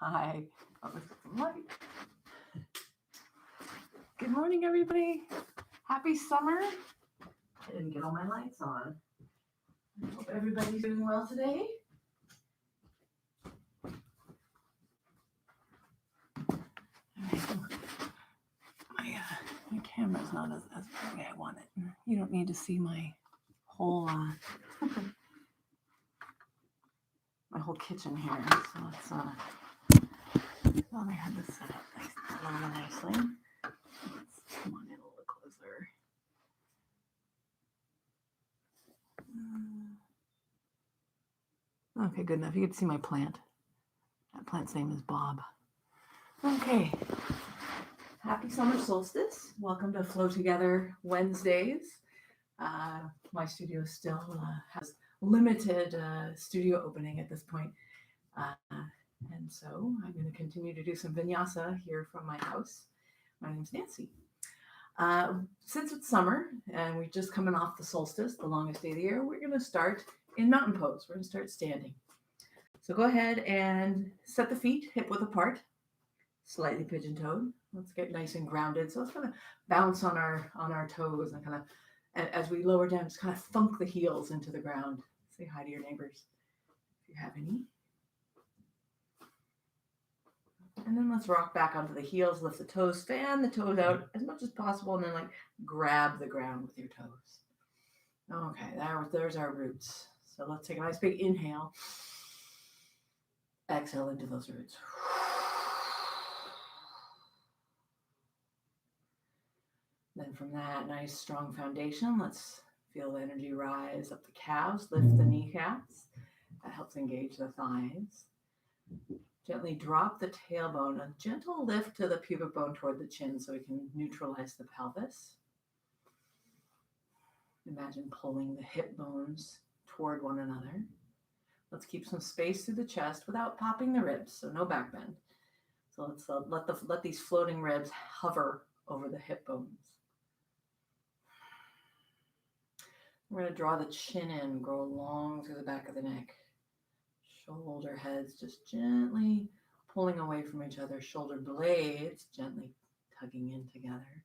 Hi. Oh, let's get some light. Good morning, everybody. Happy summer. I didn't get all my lights on. I hope everybody's doing well today. My camera's not as the way I want it. You don't need to see my whole my whole kitchen here. So let's thought I had this set up nicely. Let's come on in a little closer. Okay, good enough. You can see my plant. That plant's name is Bob. Okay. Happy summer solstice. Welcome to Flow Together Wednesdays. My studio still has limited studio opening at this point. And so I'm going to continue to do some vinyasa here from my house. My name's Nancy. Since it's summer and we're just coming off the solstice, the longest day of the year, we're going to start in mountain pose. We're going to start standing. So go ahead and set the feet hip width apart, slightly pigeon-toed. Let's get nice and grounded. So let's kind of bounce on our toes and kind of, as we lower down, just kind of thunk the heels into the ground. Say hi to your neighbors if you have any. And then let's rock back onto the heels, lift the toes, fan the toes out as much as possible, and then like grab the ground with your toes. Okay, there's our roots. So let's take a nice big inhale. Exhale into those roots. Then from that nice strong foundation, let's feel the energy rise up the calves, lift the kneecaps. That helps engage the thighs. Gently drop the tailbone, a gentle lift to the pubic bone toward the chin so we can neutralize the pelvis. Imagine pulling the hip bones toward one another. Let's keep some space through the chest without popping the ribs, so no back bend. So let's let these floating ribs hover over the hip bones. We're going to draw the chin in, go long through the back of the neck. Shoulder heads just gently pulling away from each other. Shoulder blades gently tugging in together.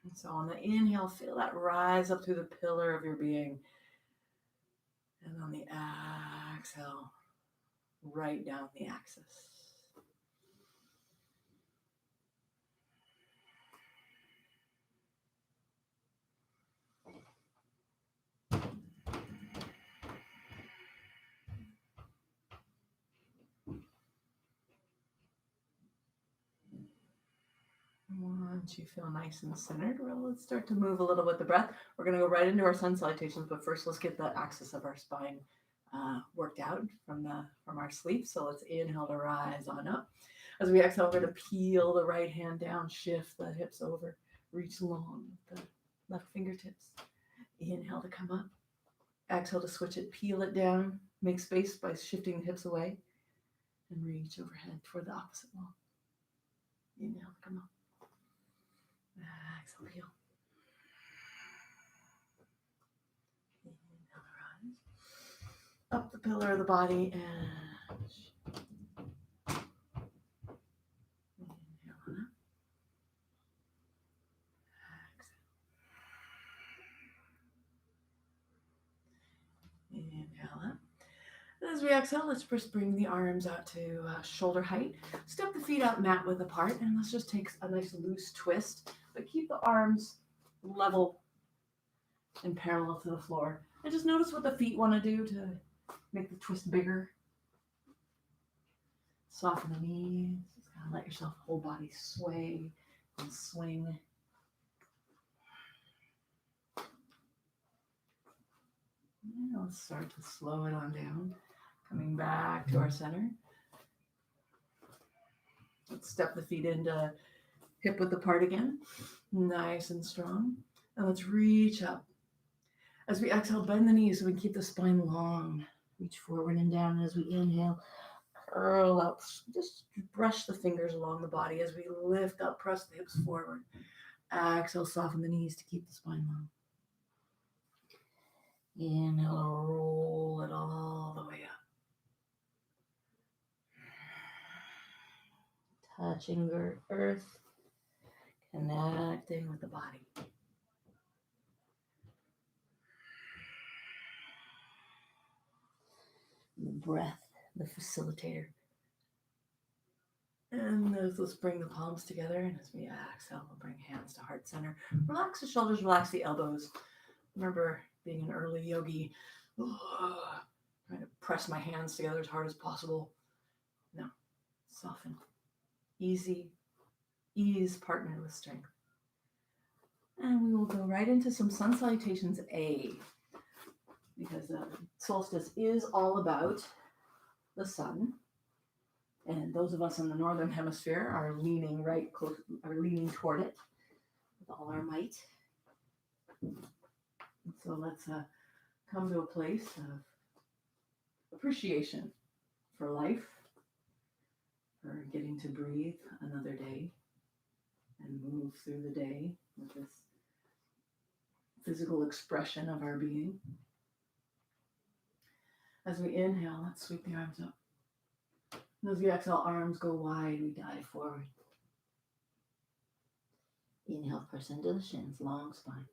And so on the inhale, feel that rise up through the pillar of your being. And on the exhale, right down the axis. Once you feel nice and centered, well, let's start to move a little with the breath. We're going to go right into our Sun Salutations, but first let's get the axis of our spine worked out from our sleep. So let's inhale to rise on up. As we exhale, we're going to peel the right hand down, shift the hips over, reach long with the left fingertips. Inhale to come up. Exhale to switch it, peel it down, make space by shifting the hips away, and reach overhead toward the opposite wall. Inhale to come up. Exhale, peel. Inhale to rise. Up the pillar of the body and inhale on up. Exhale. Inhale up. And as we exhale, let's first bring the arms out to shoulder height. Step the feet out mat width apart, and let's just take a nice loose twist, but keep the arms level and parallel to the floor. And just notice what the feet want to do to make the twist bigger. Soften the knees. Just kind of let yourself whole body sway and swing. And let's start to slow it on down. Coming back to our center. Let's step the feet into hip width apart again. Nice and strong. And let's reach up. As we exhale, bend the knees so we can keep the spine long. Reach forward and down as we inhale. Curl up. Just brush the fingers along the body as we lift up, press the hips forward. Exhale, soften the knees to keep the spine long. Inhale, roll it all the way up. touching earth, connecting with the body. The breath, the facilitator. And let's bring the palms together. And as we exhale, we'll bring hands to heart center. Relax the shoulders, relax the elbows. Remember being an early yogi, trying to press my hands together as hard as possible. No, soften. Easy, ease partnered with strength. And we will go right into some Sun Salutations A, because solstice is all about the sun. And those of us in the northern hemisphere are leaning leaning toward it with all our might. So let's come to a place of appreciation for life, for getting to breathe another day and move through the day with this physical expression of our being. As we inhale, let's sweep the arms up. And as we exhale, arms go wide, we dive forward. Inhale, press into the shins, long spine.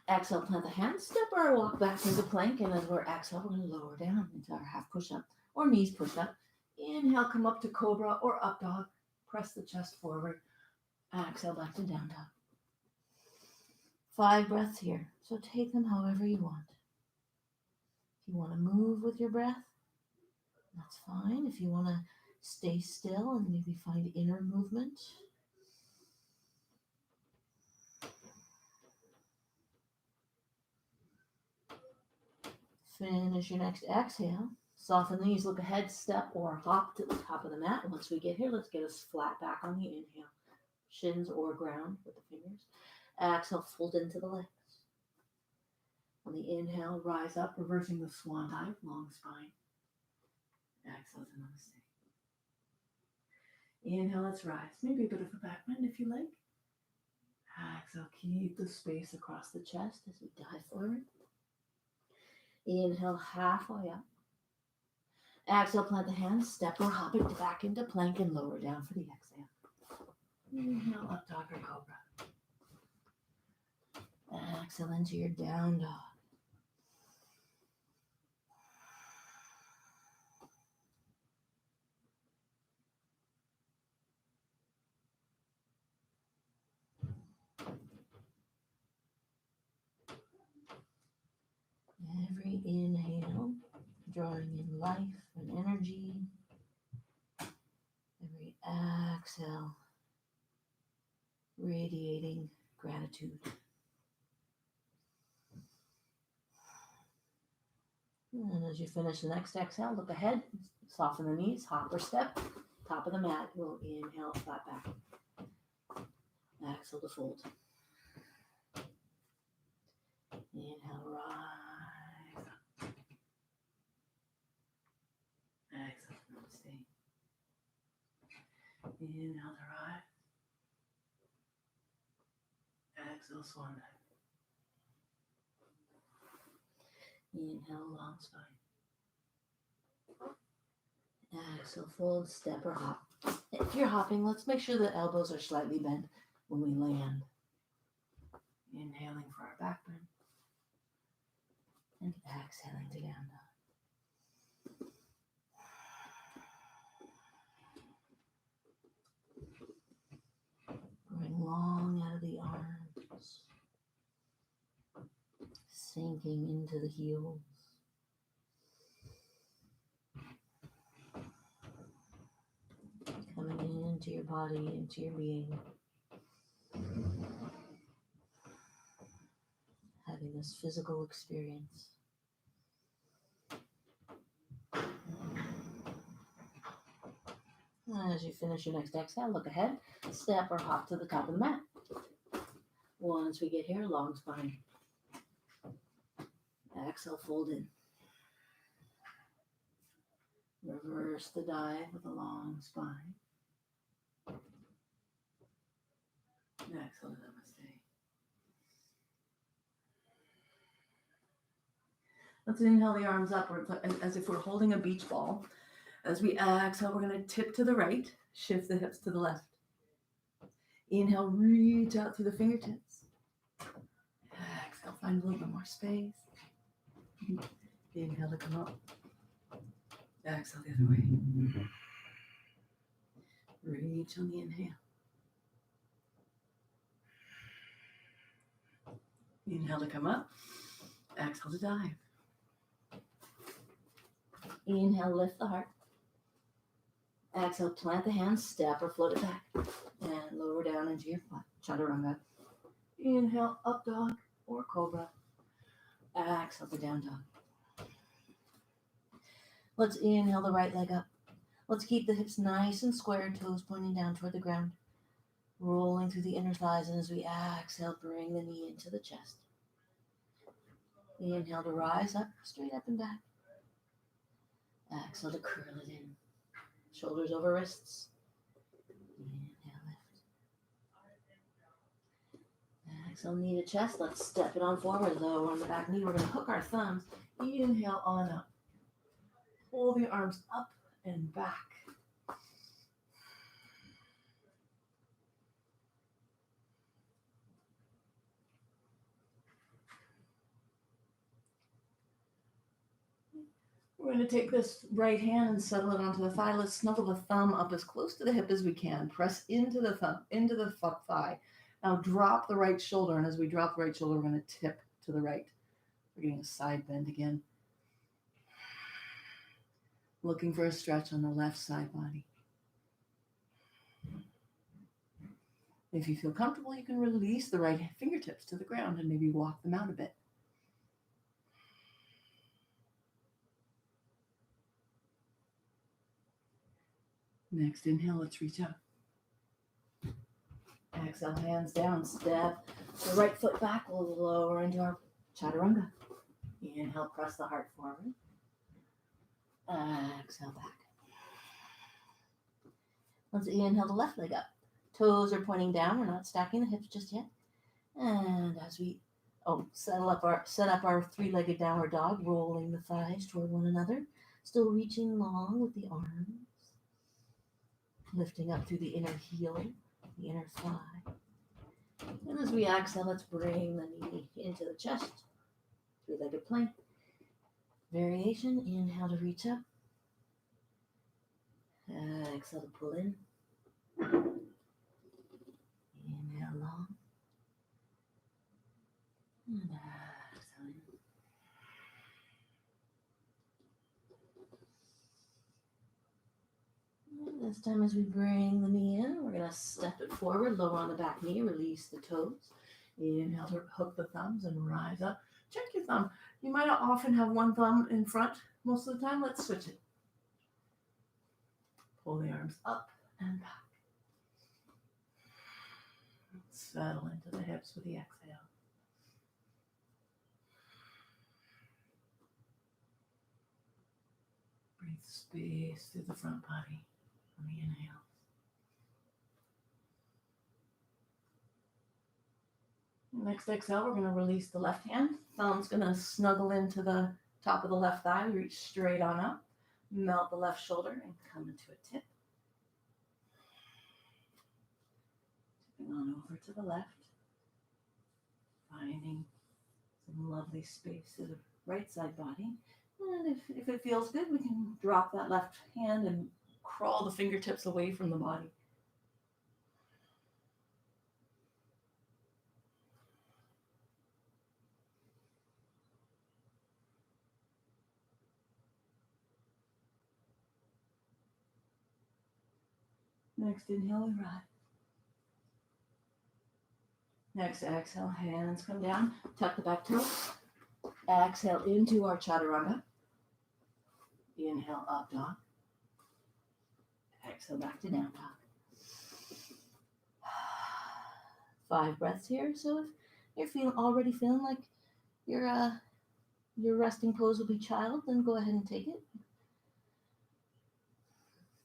Exhale, plant the hands, step or walk back into plank, and as we're exhale, we're going to lower down into our half push-up or knees push-up. Inhale, come up to cobra or up dog. Press the chest forward. Exhale, back to down dog. 5 breaths here, so take them however you want. If you want to move with your breath, that's fine. If you want to stay still and maybe find inner movement. Finish your next exhale. Soften the knees, look ahead, step or hop to the top of the mat. And once we get here, let's get us flat back on the inhale. Shins or ground with the fingers. Exhale, fold into the legs. On the inhale, rise up, reversing the swan dive, long spine. Exhale to namaste. Inhale, let's rise. Maybe a bit of a back bend if you like. Exhale, keep the space across the chest as we dive forward. Inhale, halfway up. Exhale, plant the hands, step or hop it back into plank and lower down for the exhale. Inhale, up dog or cobra. Exhale into your down dog. Every inhale, drawing in life and energy. Every exhale, radiating gratitude. And as you finish the next exhale, look ahead, soften the knees, hop or step, top of the mat. We'll inhale, flat back. Exhale to fold. Inhale, rise up. Exhale, namaste. Inhale to rise. Exhale, swan dive. Inhale, long spine. Exhale, fold, step or hop. If you're hopping, let's make sure the elbows are slightly bent when we land. Inhaling for our back bend. And exhaling to down dog. Going long out of the arms. Sinking into the heels. Coming into your body, into your being. Having this physical experience. And as you finish your next exhale, look ahead, step or hop to the top of the mat. Once we get here, long spine. Exhale, fold in. Reverse the dive with a long spine. Exhale, namaste. Let's inhale the arms up as if we're holding a beach ball. As we exhale, we're going to tip to the right, shift the hips to the left. Inhale, reach out through the fingertips. Exhale, find a little bit more space. Inhale to come up. Exhale the other way. Reach on the inhale. Inhale to come up. Exhale to dive. Inhale, lift the heart. Exhale, plant the hands, step or float it back. And lower down into your chaturanga. Inhale, up dog or cobra. Exhale to down dog. Let's inhale the right leg up. Let's keep the hips nice and square, toes pointing down toward the ground. Rolling through the inner thighs, and as we exhale, bring the knee into the chest. Inhale to rise up, straight up and back. Exhale to curl it in. Shoulders over wrists. Inhale, lift. Exhale, knee to chest. Let's step it on forward, lower on the back knee. We're going to hook our thumbs. Inhale on up. Pull the arms up and back. We're going to take this right hand and settle it onto the thigh. Let's snuggle the thumb up as close to the hip as we can. Press into the thumb, into the thigh. Now drop the right shoulder, and as we drop the right shoulder, we're going to tip to the right. We're getting a side bend again. Looking for a stretch on the left side body. If you feel comfortable, you can release the right fingertips to the ground and maybe walk them out a bit. Next inhale, let's reach up. Exhale, hands down, step the right foot back, we'll lower into our chaturanga. Inhale, press the heart forward. Exhale back. Let's inhale the left leg up. Toes are pointing down, we're not stacking the hips just yet. And as we set up our three-legged downward dog, rolling the thighs toward one another, still reaching long with the arms. Lifting up through the inner heel, the inner thigh. And as we exhale, let's bring the knee into the chest. Three-legged plank. Variation, inhale to reach up. Exhale to pull in. Inhale long. And exhale in. This time as we bring the knee in, we're going to step it forward, lower on the back knee, release the toes. Inhale to hook the thumbs and rise up. Check your thumb. You might often have one thumb in front most of the time. Let's switch it. Pull the arms up and back. Settle into the hips with the exhale. Breathe space through the front body on the inhale. Next exhale, we're going to release the left hand. Thumb's going to snuggle into the top of the left thigh. Reach straight on up. Melt the left shoulder and come into a tip. Tipping on over to the left. Finding some lovely space to the right side body. And if it feels good, we can drop that left hand and crawl the fingertips away from the body. Next inhale, we rise. Next exhale, hands come down, tuck the back toe. Exhale into our chaturanga. Inhale, up dog. Exhale, back to down dog. 5 breaths here. So if you're already feeling like your resting pose will be child, then go ahead and take it.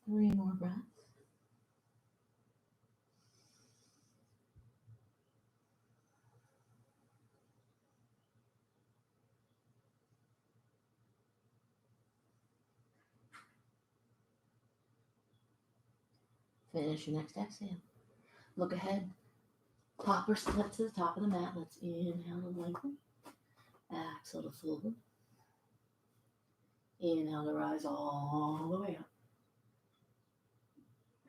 3 more breaths. Finish your next exhale. Look ahead. Pop or step to the top of the mat. Let's inhale to lengthen. Exhale to fold. Inhale to rise all the way up.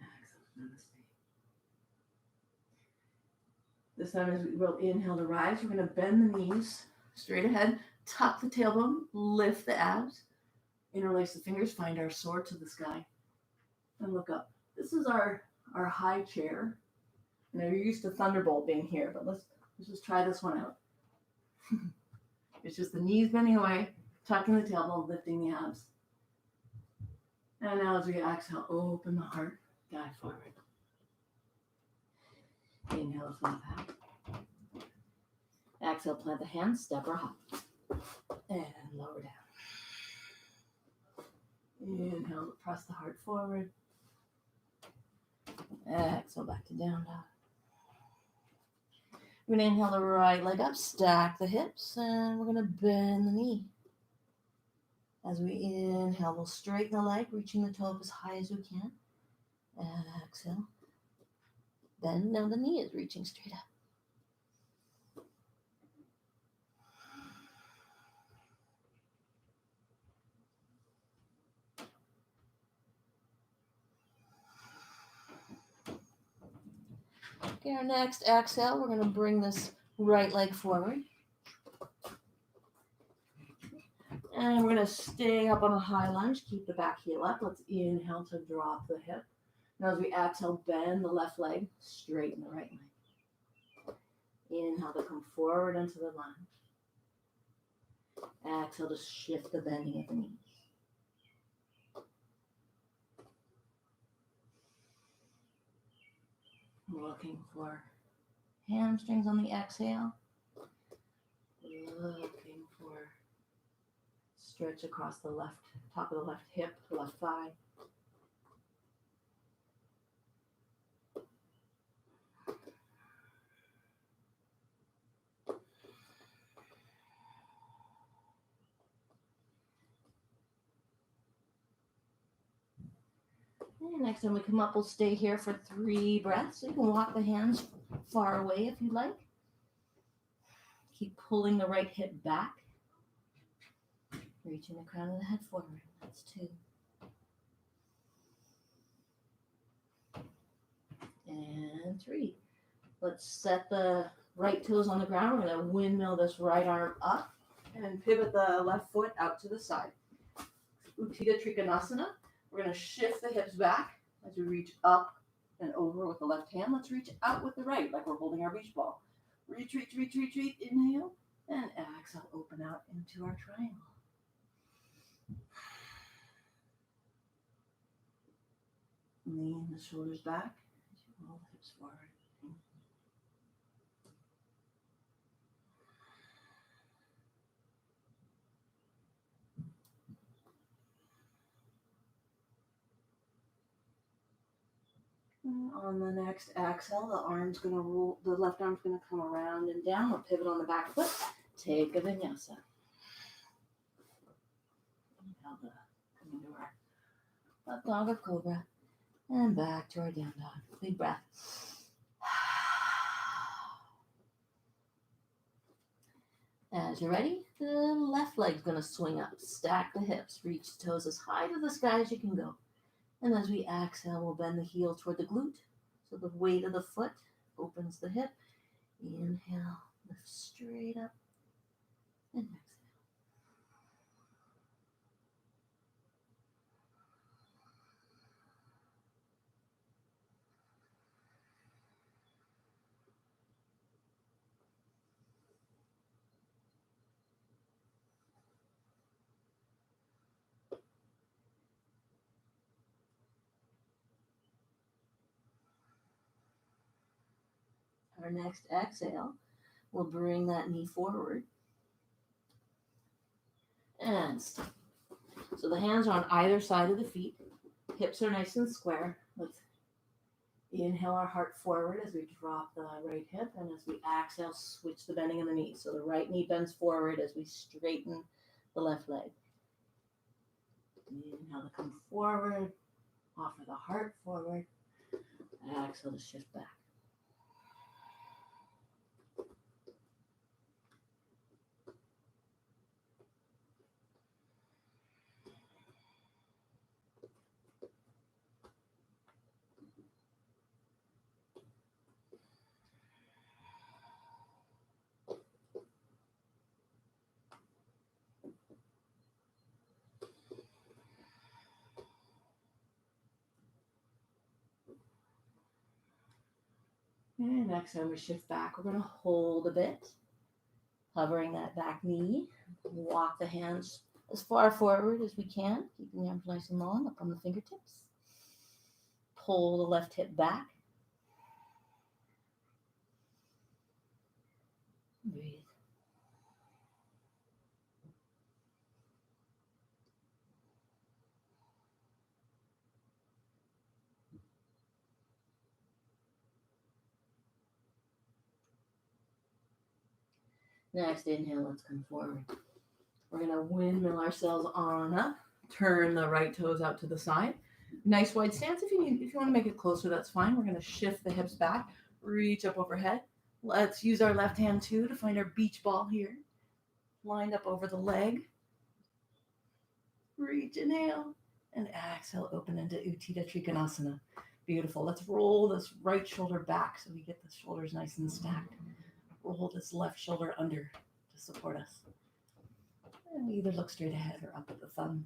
Exhale to namaste. This time as we'll inhale to rise, we're going to bend the knees straight ahead, tuck the tailbone, lift the abs, interlace the fingers, find our soar to the sky, and look up. This is our high chair. I know you're used to Thunderbolt being here, but let's just try this one out. It's just the knees bending away, tucking the tailbone, lifting the abs. And now as we exhale, open the heart, guide forward. Inhale, flat back. Exhale, plant the hands, step or hop. And lower down. Inhale, press the heart forward. Exhale, back to down dog. We're going to inhale the right leg up, stack the hips, and we're going to bend the knee. As we inhale, we'll straighten the leg, reaching the toe up as high as we can. Exhale. Bend, now the knee is reaching straight up. Okay, our next exhale, we're going to bring this right leg forward. And we're going to stay up on a high lunge, keep the back heel up. Let's inhale to drop the hip. Now as we exhale, bend the left leg, straighten the right leg. Inhale to come forward into the lunge. Exhale to shift the bending at the knees. Looking for hamstrings on the exhale. Looking for stretch across the left, top of the left hip, the left thigh. And next time we come up, we'll stay here for 3 breaths. So you can walk the hands far away if you'd like. Keep pulling the right hip back. Reaching the crown of the head forward. That's 2. And 3. Let's set the right toes on the ground. We're going to windmill this right arm up and pivot the left foot out to the side. Utthita Trikonasana. We're going to shift the hips back as we reach up and over with the left hand. Let's reach out with the right, like we're holding our beach ball. Reach, reach, reach, reach, reach. Inhale. And exhale, open out into our triangle. Lean the shoulders back as you roll the hips forward. On the next exhale, the left arm's going to come around and down. We'll pivot on the back foot. Take a vinyasa. Inhale to come into our up dog or cobra. And back to our down dog. Big breath. As you're ready, the left leg's going to swing up. Stack the hips. Reach the toes as high to the sky as you can go. And as we exhale, we'll bend the heel toward the glute. So the weight of the foot opens the hip. Inhale, lift straight up. And exhale. Our next exhale, we'll bring that knee forward and stop. So the hands are on either side of the feet. Hips are nice and square. Let's inhale our heart forward as we drop the right hip. And as we exhale, switch the bending of the knee. So the right knee bends forward as we straighten the left leg. Inhale to come forward. Offer the heart forward. Exhale to shift back. And next time we shift back, we're going to hold a bit, hovering that back knee. Walk the hands as far forward as we can, keeping the arms nice and long up on the fingertips. Pull the left hip back. Breathe. Next inhale, let's come forward. We're going to windmill ourselves on up. Turn the right toes out to the side. Nice wide stance. If you want to make it closer, that's fine. We're going to shift the hips back, reach up overhead. Let's use our left hand too to find our beach ball here. Lined up over the leg. Reach, inhale, and exhale, open into Utthita Trikonasana. Beautiful. Let's roll this right shoulder back so we get the shoulders nice and stacked. Roll this left shoulder under to support us. And either look straight ahead or up at the thumb.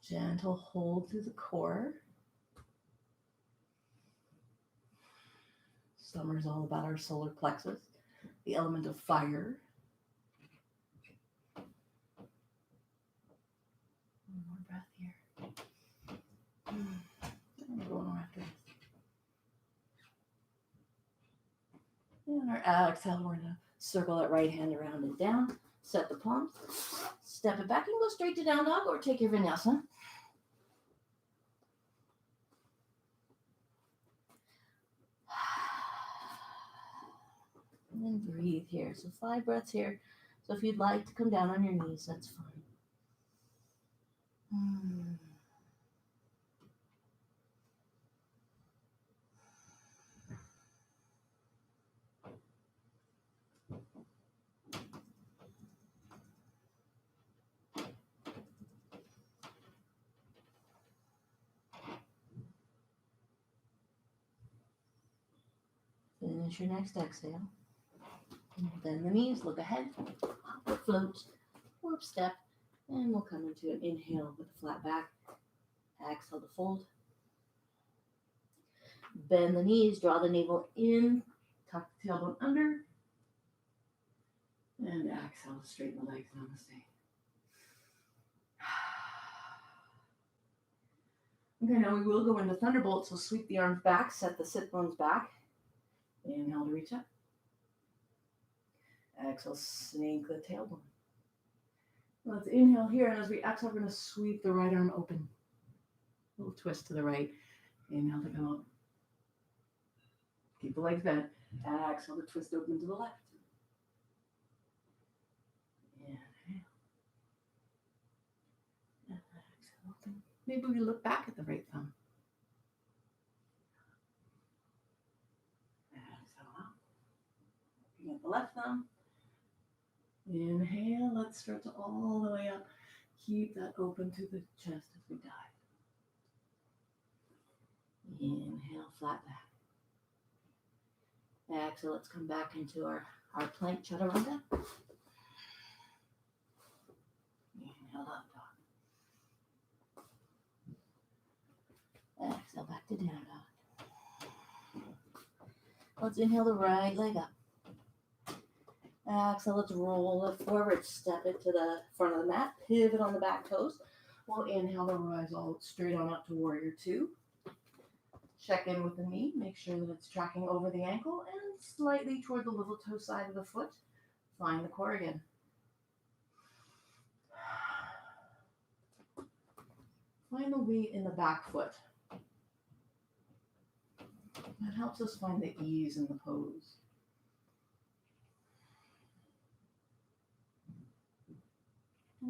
Gentle hold through the core. Summer is all about our solar plexus, the element of fire. One more breath here. And we'll go on after this. And our exhale, we're going to circle that right hand around and down. Set the palms. Step it back and go straight to down dog or take your vinyasa. And then breathe here. So 5 breaths here. So if you'd like to come down on your knees, that's fine. Finish your next exhale. Bend the knees, look ahead, upward float, warp step, and we'll come into an inhale with a flat back. Exhale to fold. Bend the knees, draw the navel in, tuck the tailbone under, and exhale to straighten the legs. Namaste. Okay, now we will go into Thunderbolt, so sweep the arms back, set the sit bones back. Inhale to reach up. Exhale, snake the tailbone. Let's inhale here, and as we exhale, we're going to sweep the right arm open. A little twist to the right. Inhale to come up. Keep the legs bent. Exhale to twist open to the left. Inhale. And exhale open. Maybe we look back at the right thumb. Exhale out. Looking at the left thumb. Inhale, let's stretch all the way up. Keep that open to the chest as we dive. Inhale, flat back. Exhale, let's come back into our plank chaturanga. Inhale, up dog. Exhale, back to down dog. Let's inhale the right leg up. Exhale, let's roll it forward, step it to the front of the mat, pivot on the back toes. We'll inhale to rise all straight on up to warrior 2. Check in with the knee, make sure that it's tracking over the ankle and slightly toward the little toe side of the foot. Find the core again. Find the weight in the back foot. That helps us find the ease in the pose.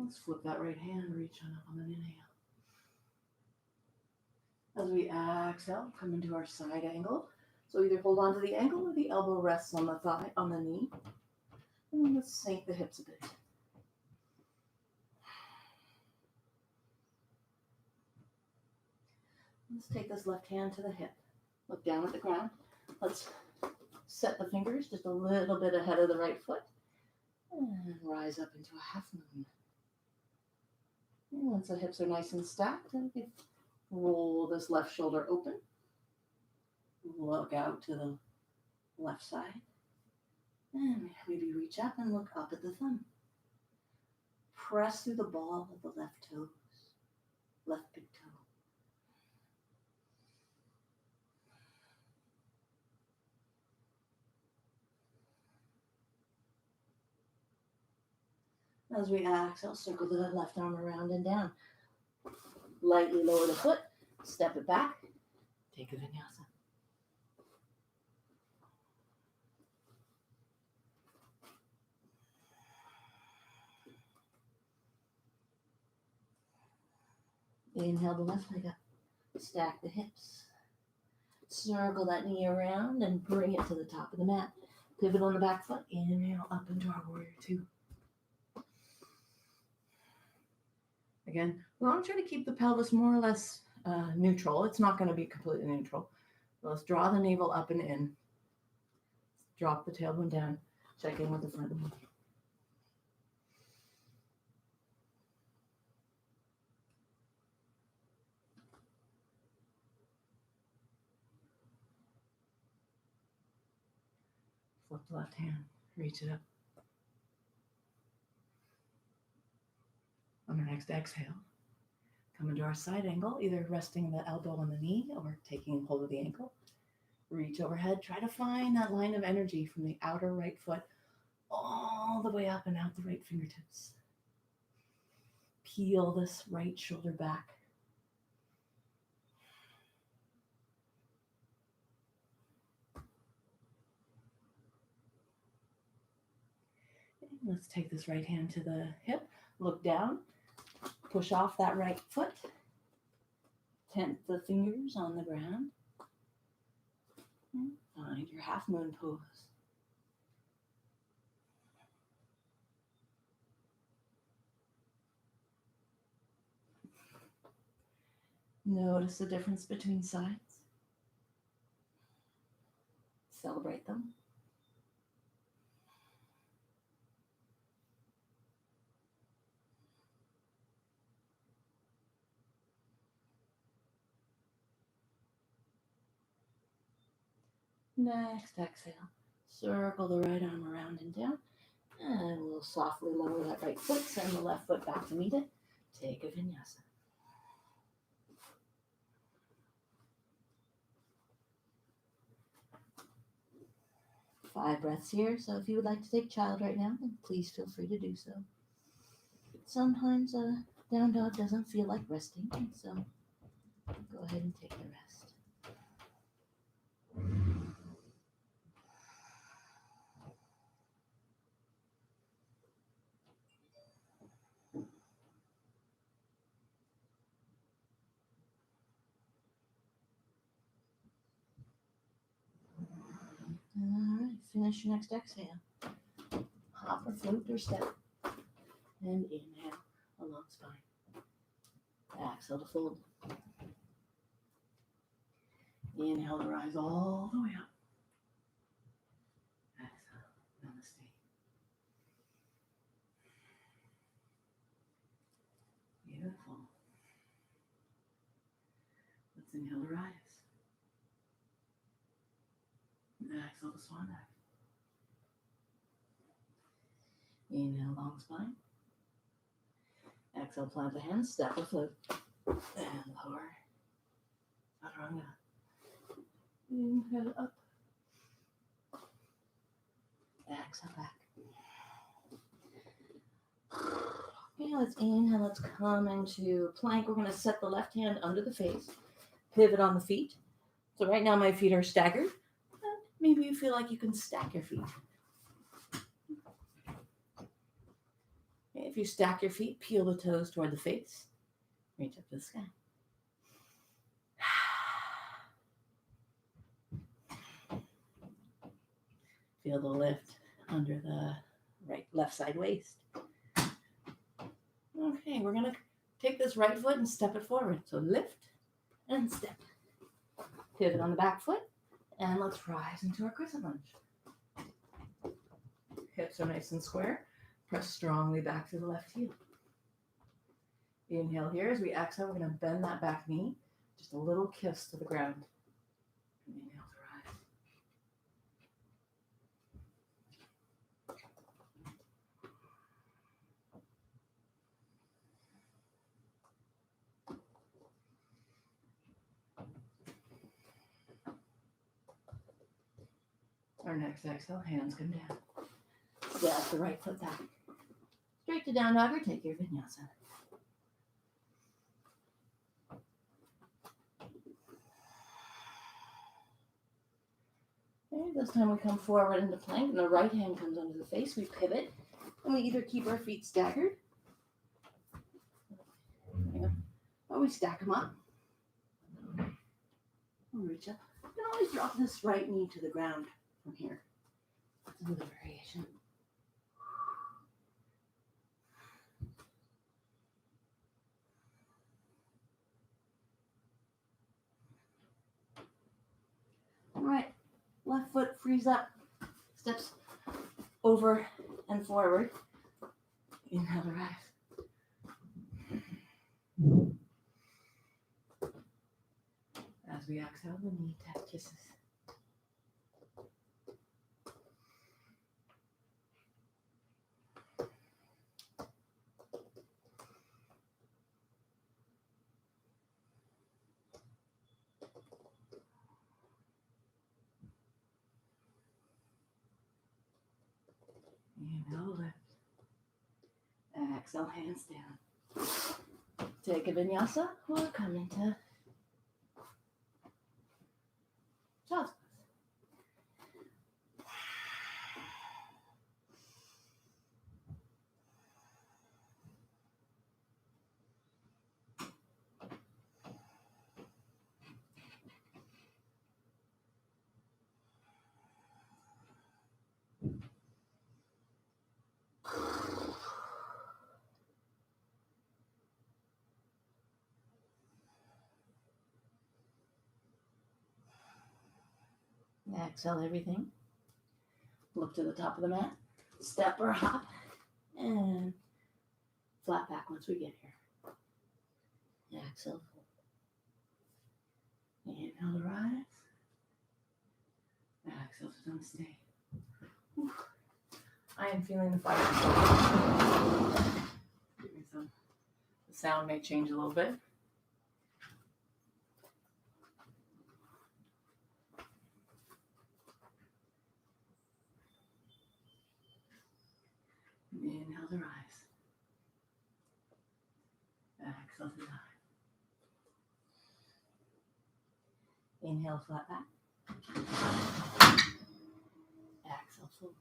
Let's flip that right hand, reach on up on an inhale. As we exhale, come into our side angle. So either hold on to the ankle or the elbow rests on the thigh, on the knee. And then let's sink the hips a bit. Let's take this left hand to the hip. Look down at the ground. Let's set the fingers just a little bit ahead of the right foot. And rise up into a half moon. And once the hips are nice and stacked, then we can roll this left shoulder open. Look out to the left side. And maybe reach up and look up at the thumb. Press through the ball of the left toes, left big toe. As we exhale, circle the left arm around and down. Lightly lower the foot, step it back, take a vinyasa. Inhale the left leg up, stack the hips. Circle that knee around and bring it to the top of the mat. Pivot on the back foot, inhale up into our warrior two. Again, we want to try to keep the pelvis more or less neutral. It's not going to be completely neutral. Let's draw the navel up and in. Drop the tailbone down. Check in with the front knee. Flip the left hand. Reach it up. On our next exhale, come into our side angle, either resting the elbow on the knee or taking hold of the ankle. Reach overhead. Try to find that line of energy from the outer right foot all the way up and out the right fingertips. Peel this right shoulder back. And let's take this right hand to the hip. Look down. Push off that right foot. Tent the fingers on the ground. And find your half moon pose. Notice the difference between sides. Celebrate them. Next exhale, circle the right arm around and down, and we'll softly lower that right foot, send the left foot back to meet it. Take a vinyasa. Five breaths here, so if you would like to take child right now, then please feel free to do so. Sometimes a down dog doesn't feel like resting, so go ahead and take the rest. All right, finish your next exhale. Hop or float or step. And inhale, a long spine. Exhale to fold. Inhale to rise all the way up. Exhale, namaste. Beautiful. Let's inhale to rise. Exhale to swan dive. Inhale, long spine. Exhale, plant the hands, step or float. And lower. Chaturanga. Inhale up. Exhale back. Okay, let's inhale. Let's come into plank. We're going to set the left hand under the face. Pivot on the feet. So right now my feet are staggered. Maybe you feel like you can stack your feet. If you stack your feet, peel the toes toward the face. Reach up to the sky. Feel the lift under the left side waist. Okay, we're going to take this right foot and step it forward. So lift and step. Pivot on the back foot. And let's rise into our crescent lunge. Hips are nice and square. Press strongly back to the left heel. Inhale here. As we exhale, we're going to bend that back knee. Just a little kiss to the ground. Inhale to rise. Our next exhale, hands come down. Step the right foot back. Straight to down dog or take your vinyasa. Okay, this time we come forward into plank and the right hand comes under the face. We pivot and we either keep our feet staggered or we stack them up. We'll reach up. You can always drop this right knee to the ground from here. That's another variation. All right, left foot frees up, steps over and forward. Inhale to rise. As we exhale, the knee tap kisses. Inhale, lift. Exhale, hands down. Take a vinyasa or come into child's pose. Exhale everything. Look to the top of the mat. Step or hop. And flat back once we get here. Exhale. Inhale to rise. Exhale to don't stay. Whew. I am feeling the fire. Give me some. The sound may change a little bit. Inhale to rise. Exhale to die. Inhale, flat back. Exhale, full.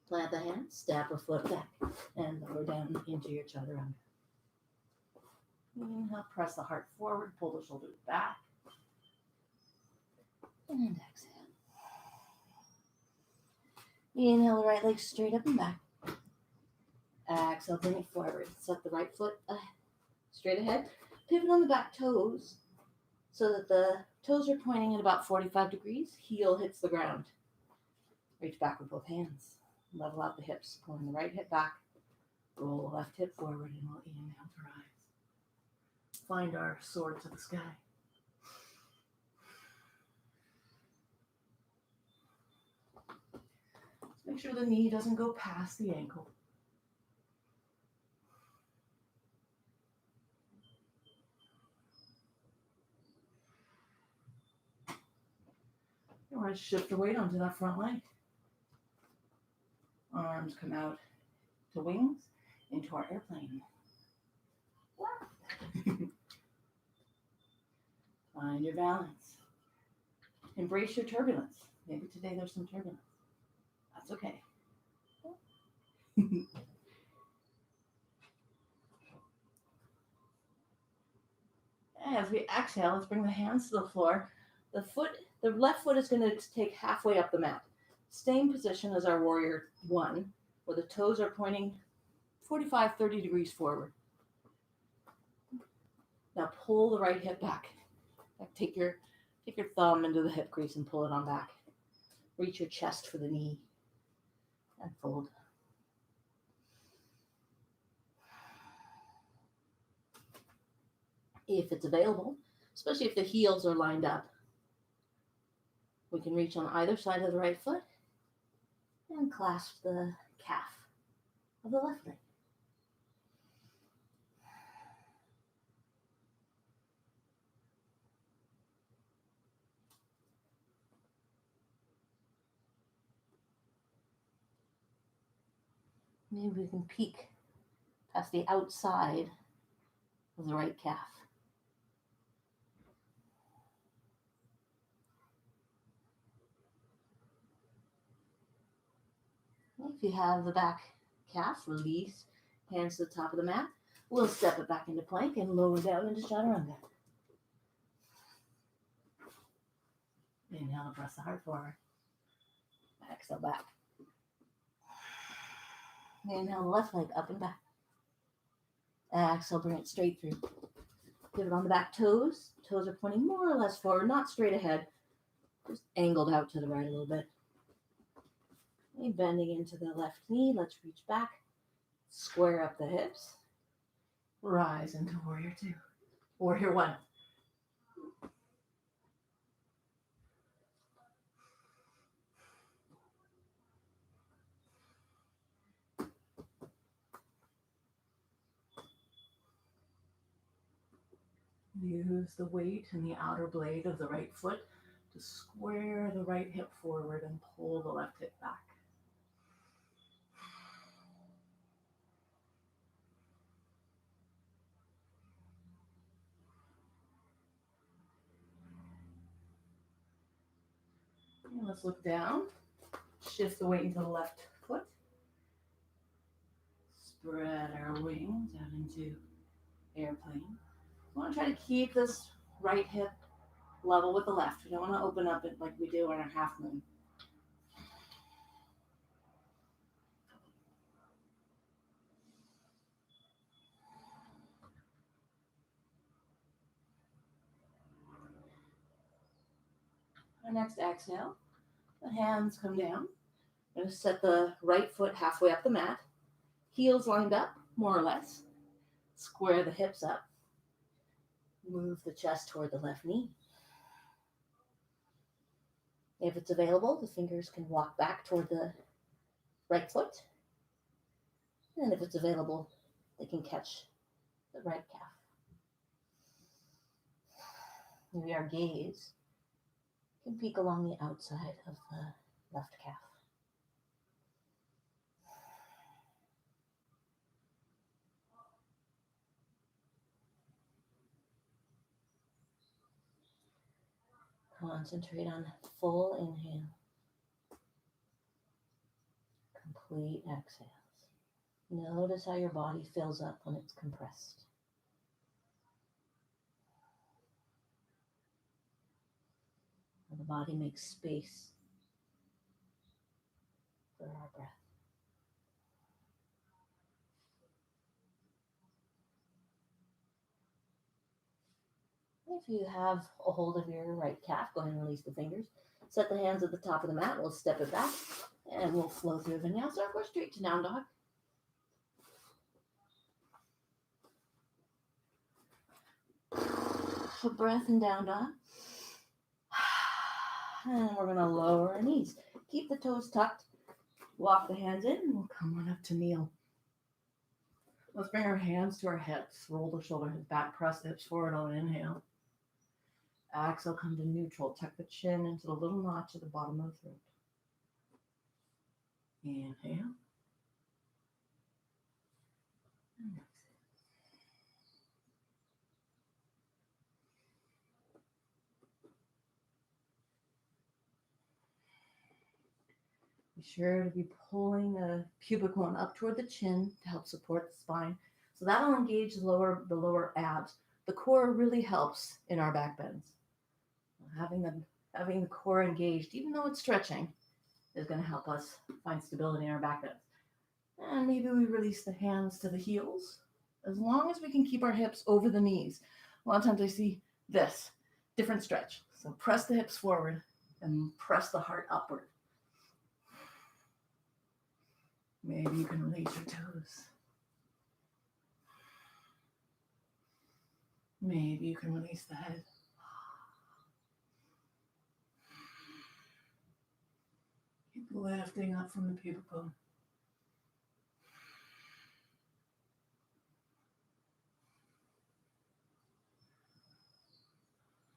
Plant the hands, step a foot back, and lower down into your chaturanga. Inhale, press the heart forward, pull the shoulders back. And exhale. Inhale, right leg straight up and back. Exhale, bring it forward. Set the right foot straight ahead. Pivot on the back toes so that the toes are pointing at about 45 degrees. Heel hits the ground. Reach back with both hands. Level out the hips. Pulling the right hip back. Roll the left hip forward and we'll inhale to rise. Find our sword to the sky. Make sure the knee doesn't go past the ankle. You want to shift your weight onto that front leg. Arms come out to wings into our airplane. Find your balance. Embrace your turbulence. Maybe today there's some turbulence. That's okay. As we exhale, let's bring the hands to the floor. The left foot is going to take halfway up the mat. Same position as our warrior one, where the toes are pointing 45, 30 degrees forward. Now pull the right hip back. Take your thumb into the hip crease and pull it on back. Reach your chest for the knee and fold. If it's available, especially if the heels are lined up, we can reach on either side of the right foot and clasp the calf of the left leg. Maybe we can peek past the outside of the right calf. If you have the back calf, release, hands to the top of the mat. We'll step it back into plank and lower down into chaturanga. Inhale, press the heart forward. Exhale back. Inhale, the left leg up and back. Exhale, bring it straight through. Pivot on the back toes. Toes are pointing more or less forward, not straight ahead, just angled out to the right a little bit. Okay, bending into the left knee. Let's reach back. Square up the hips. Rise into warrior two. Warrior one. Use the weight in the outer blade of the right foot to square the right hip forward and pull the left hip back. And let's look down. Shift the weight into the left foot. Spread our wings out into airplane. We want to try to keep this right hip level with the left. We don't want to open up it like we do on our half moon. Our next exhale, the hands come down. I'm going to set the right foot halfway up the mat. Heels lined up, more or less. Square the hips up. Move the chest toward the left knee. If it's available, the fingers can walk back toward the right foot. And if it's available, they can catch the right calf. Maybe our gaze can peek along the outside of the left calf. Concentrate on full inhale, complete exhales. Notice how your body fills up when it's compressed. And the body makes space for our breath. If you have a hold of your right calf, go ahead and release the fingers. Set the hands at the top of the mat. We'll step it back and we'll flow through vinyasa. Go straight to down dog. A breath in down dog. And we're going to lower our knees. Keep the toes tucked. Walk the hands in and we'll come on up to kneel. Let's bring our hands to our hips. Roll the shoulders back. Press the hips forward on an inhale. Exhale, come to neutral. Tuck the chin into the little notch at the bottom of the throat. Inhale. And exhale. Be sure to be pulling the pubic bone up toward the chin to help support the spine. So that'll engage the lower abs. The core really helps in our back bends. Having the core engaged, even though it's stretching, is going to help us find stability in our back bends. And maybe we release the hands to the heels, as long as we can keep our hips over the knees. A lot of times I see this, different stretch. So press the hips forward and press the heart upward. Maybe you can release your toes. Maybe you can release the head. Keep lifting up from the pubic bone.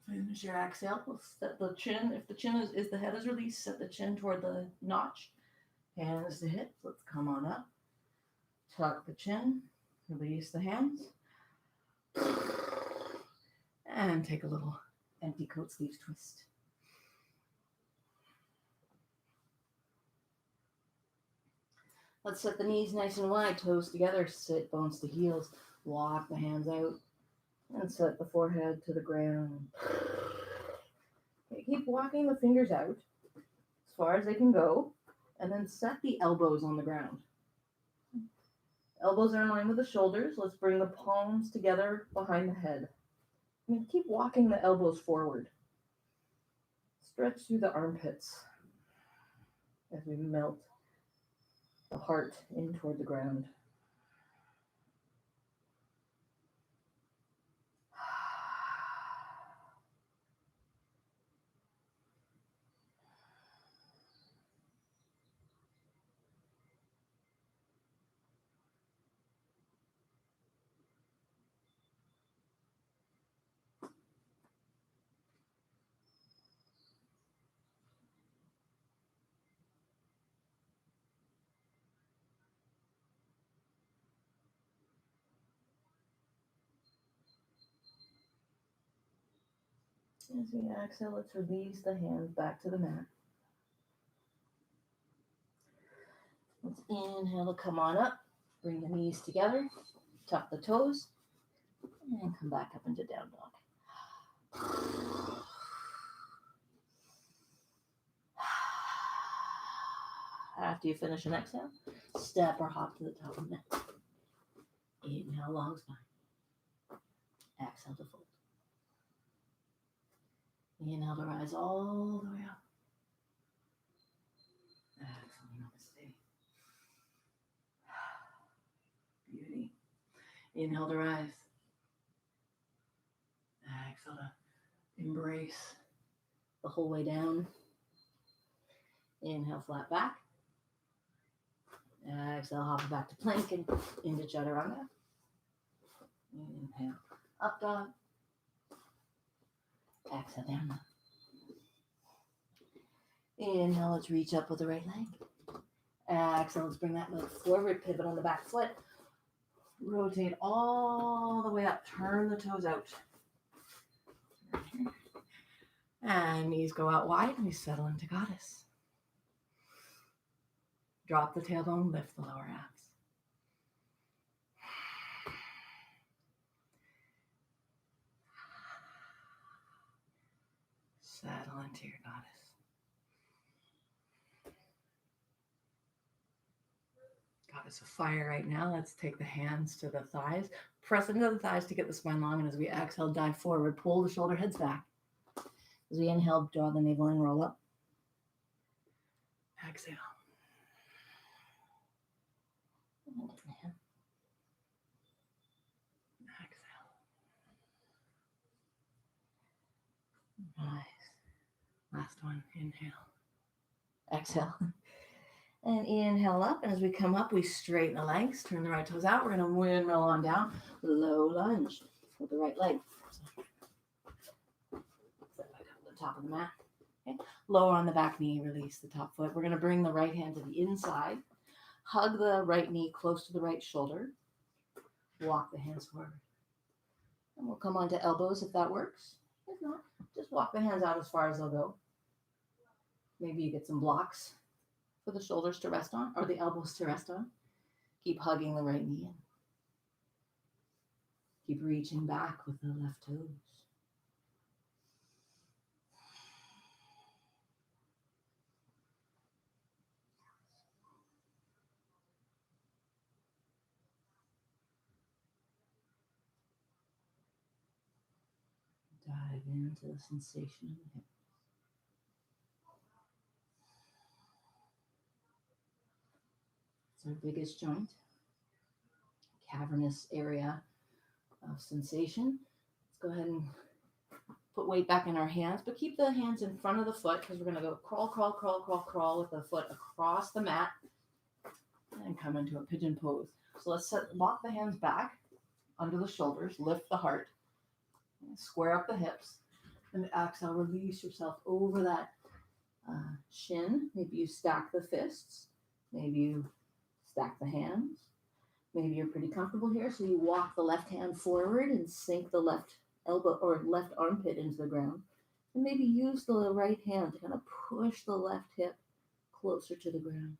Finish your exhale. We'll set the chin. If the chin is the head is released, set the chin toward the notch. Hands to hips. Let's come on up. Tuck the chin. Release the hands. And take a little empty coat sleeves twist. Let's set the knees nice and wide, toes together, sit bones to heels. Walk the hands out and set the forehead to the ground. Okay, keep walking the fingers out as far as they can go, and then set the elbows on the ground. Elbows are in line with the shoulders. Let's bring the palms together behind the head. And keep walking the elbows forward. Stretch through the armpits as we melt the heart in toward the ground. As we exhale, let's release the hands back to the mat. Let's inhale to come on up. Bring the knees together. Tuck the toes. And come back up into down dog. After you finish an exhale, step or hop to the top of the mat. Inhale, long spine. Exhale to fold. Inhale to rise all the way up. Exhale, namaste. Beauty. Inhale to rise. Exhale to embrace the whole way down. Inhale, flat back. Exhale, hop back to plank and into chaturanga. Inhale, up dog. Exhale, down dog. Inhale, let's reach up with the right leg. Exhale, let's bring that leg forward, pivot on the back foot. Rotate all the way up, turn the toes out. And knees go out wide, and we settle into goddess. Drop the tailbone, lift the lower abs. Settle into your goddess. Goddess of fire right now. Let's take the hands to the thighs. Press into the thighs to get the spine long, and as we exhale, dive forward. Pull the shoulder heads back. As we inhale, draw the navel and roll up. Exhale. Inhale. Exhale. Rise. Last one. Inhale. Exhale. And inhale up. And as we come up, we straighten the legs. Turn the right toes out. We're going to windmill on down. Low lunge with the right leg. Set back up to the top of the mat. Okay. Lower on the back knee. Release the top foot. We're going to bring the right hand to the inside. Hug the right knee close to the right shoulder. Walk the hands forward. And we'll come onto elbows if that works. If not, just walk the hands out as far as they'll go. Maybe you get some blocks for the shoulders to rest on, or the elbows to rest on. Keep hugging the right knee in. Keep reaching back with the left toes. Dive into the sensation in the hip. It's our biggest joint, cavernous area of sensation. Let's go ahead and put weight back in our hands, but keep the hands in front of the foot because we're going to go crawl, crawl, crawl, crawl, crawl with the foot across the mat and come into a pigeon pose. So let's lock the hands back under the shoulders, lift the heart, square up the hips, and exhale, release yourself over that shin. Maybe you stack the fists, maybe you stack the hands. Maybe you're pretty comfortable here, so you walk the left hand forward and sink the left elbow or left armpit into the ground. And maybe use the right hand to kind of push the left hip closer to the ground.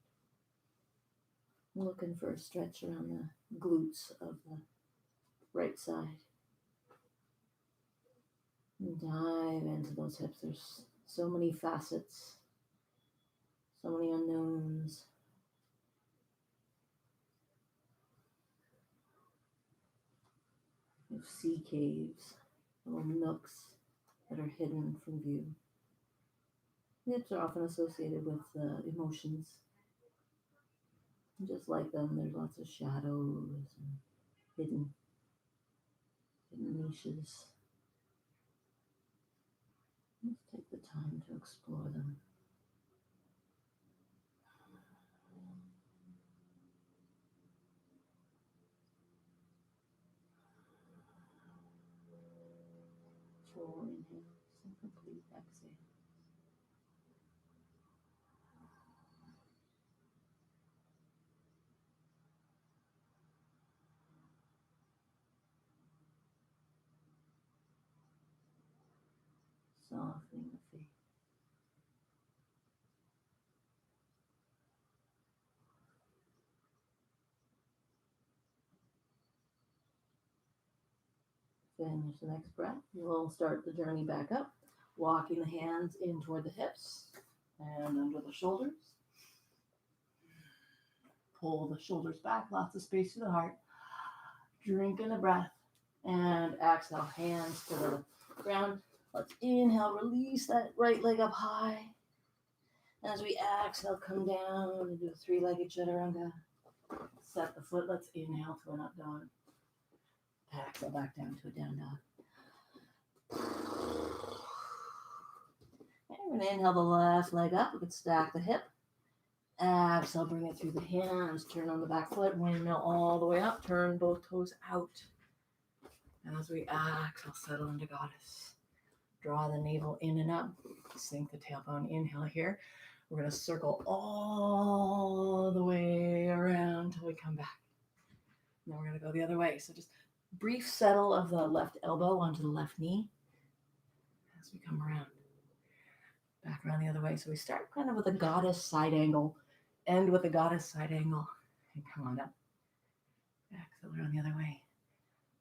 I'm looking for a stretch around the glutes of the right side. And dive into those hips. There's so many facets, so many unknowns. Of sea caves, little nooks that are hidden from view. Hips are often associated with emotions. And just like them, there's lots of shadows and hidden niches. Let's take the time to explore them. Full inhales and complete exhale. Softening the face. Finish the next breath. We'll start the journey back up, walking the hands in toward the hips and under the shoulders. Pull the shoulders back, lots of space to the heart. Drink in a breath and exhale, hands to the ground. Let's inhale, release that right leg up high. As we exhale, come down and do a three-legged chaturanga. Set the foot. Let's inhale to an up dog. Exhale back down to a down dog. And we're going to inhale the left leg up. We can stack the hip. Exhale, bring it through the hands. Turn on the back foot. Windmill all the way up. Turn both toes out. And as we exhale, settle into goddess. Draw the navel in and up. Sink the tailbone. Inhale here. We're going to circle all the way around until we come back. And then we're going to go the other way. So just brief settle of the left elbow onto the left knee as we come around. Back around the other way. So we start kind of with a goddess side angle. End with a goddess side angle. And come on up. Exhale around the other way.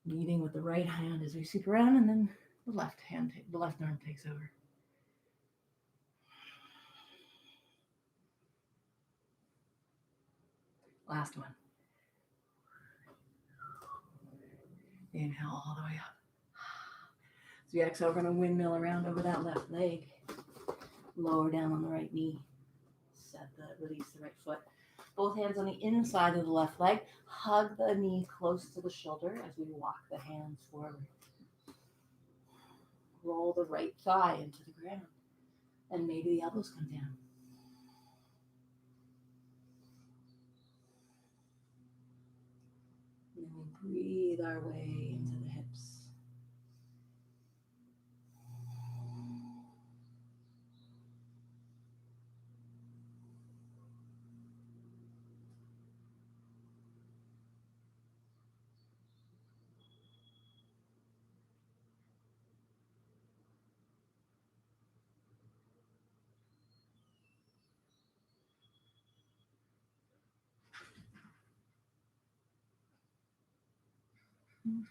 Leading with the right hand as we sweep around, and then the left arm takes over. Last one. Inhale all the way up. As we exhale, we're going to windmill around over that left leg. Lower down on the right knee. Release the right foot. Both hands on the inside of the left leg. Hug the knee close to the shoulder as we walk the hands forward. Roll the right thigh into the ground. And maybe the elbows come down. And then we breathe our way into the hips.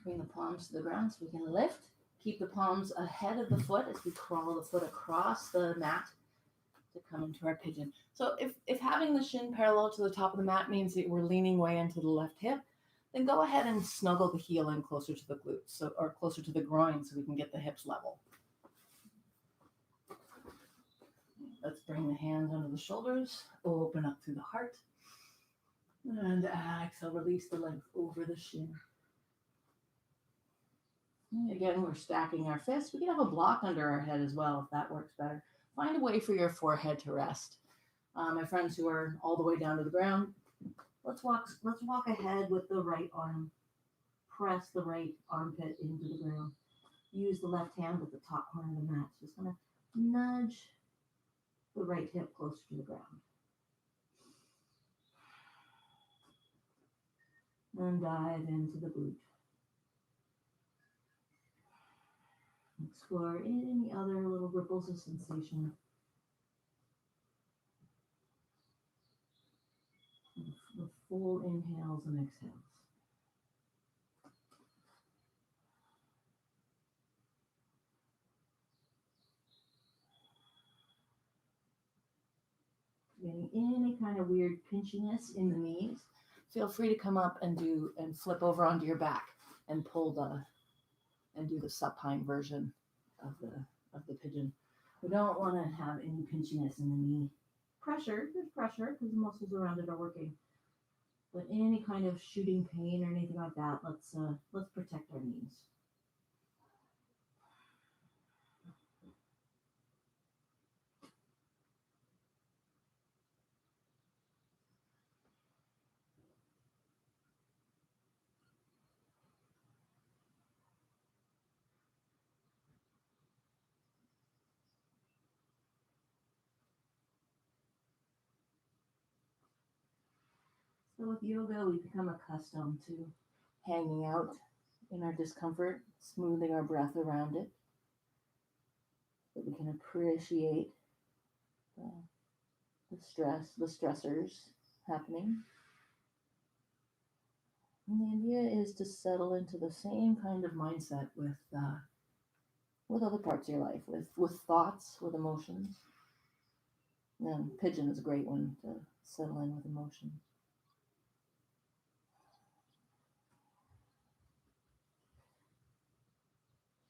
Bring the palms to the ground so we can lift. Keep the palms ahead of the foot as we crawl the foot across the mat to come into our pigeon. So if having the shin parallel to the top of the mat means that we're leaning way into the left hip, then go ahead and snuggle the heel in closer to the glutes, or closer to the groin so we can get the hips level. Let's bring the hands under the shoulders, open up through the heart, and exhale, release the length over the shin. Again, we're stacking our fists. We can have a block under our head as well if that works better. Find a way for your forehead to rest. My friends who are all the way down to the ground, let's walk ahead with the right arm. Press the right armpit into the ground. Use the left hand with the top corner of the mat. Just gonna nudge the right hip closer to the ground. And dive into the glute. Explore any other little ripples of sensation. With full inhales and exhales. Getting any kind of weird pinchiness in the knees, feel free to come up and flip over onto your back and do the supine version of the pigeon. We don't want to have any pinchiness in the knee. There's pressure because the muscles around it are working. But any kind of shooting pain or anything like that, let's protect our knees. So with yoga, we become accustomed to hanging out in our discomfort, smoothing our breath around it, so we can appreciate the stressors happening. And the idea is to settle into the same kind of mindset with other parts of your life, with thoughts, with emotions. And pigeon is a great one to settle in with emotions.